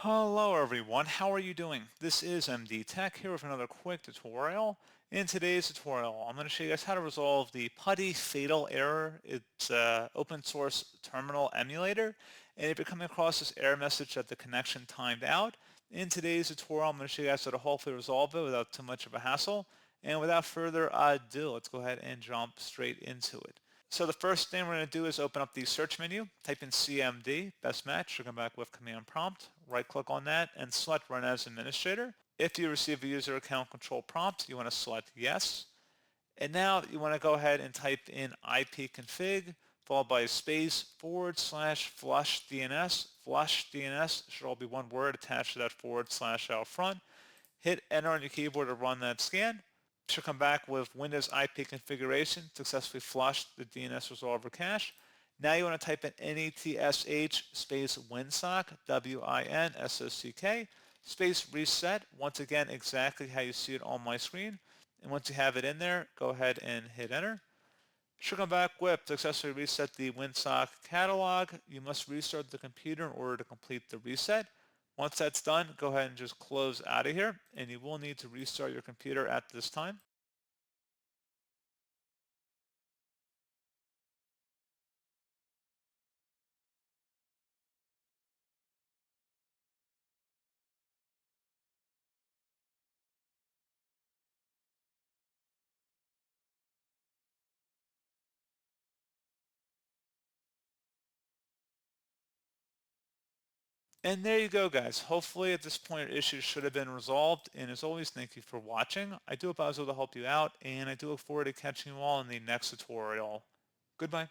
Hello everyone, how are you doing? This is MD Tech here with another quick tutorial. In today's tutorial, I'm going to show you guys how to resolve the Putty fatal error. It's an open source terminal emulator, and if you're coming across this error message that the connection timed out, in today's tutorial I'm going to show you guys how to hopefully resolve it without too much of a hassle. And without further ado, let's go ahead and jump straight into it. So the first thing we're going to do is open up the search menu, type in CMD, best match, you'll come back with command prompt, right click on that and select run as administrator. If you receive a user account control prompt, you want to select yes. And now you want to go ahead and type in ipconfig followed by a space /flush DNS. Flush DNS should all be one word attached to that / out front. Hit enter on your keyboard to run that scan. Should come back with Windows IP configuration, successfully flushed the DNS resolver cache. Now you want to type in netsh space winsock, winsock, space reset, once again exactly how you see it on my screen. And once you have it in there, go ahead and hit enter. Should come back with successfully reset the winsock catalog. You must restart the computer in order to complete the reset. Once that's done, go ahead and just close out of here, and you will need to restart your computer at this time. And there you go, guys. Hopefully at this point, issues should have been resolved. And as always, thank you for watching. I do hope I was able to help you out, and I do look forward to catching you all in the next tutorial. Goodbye.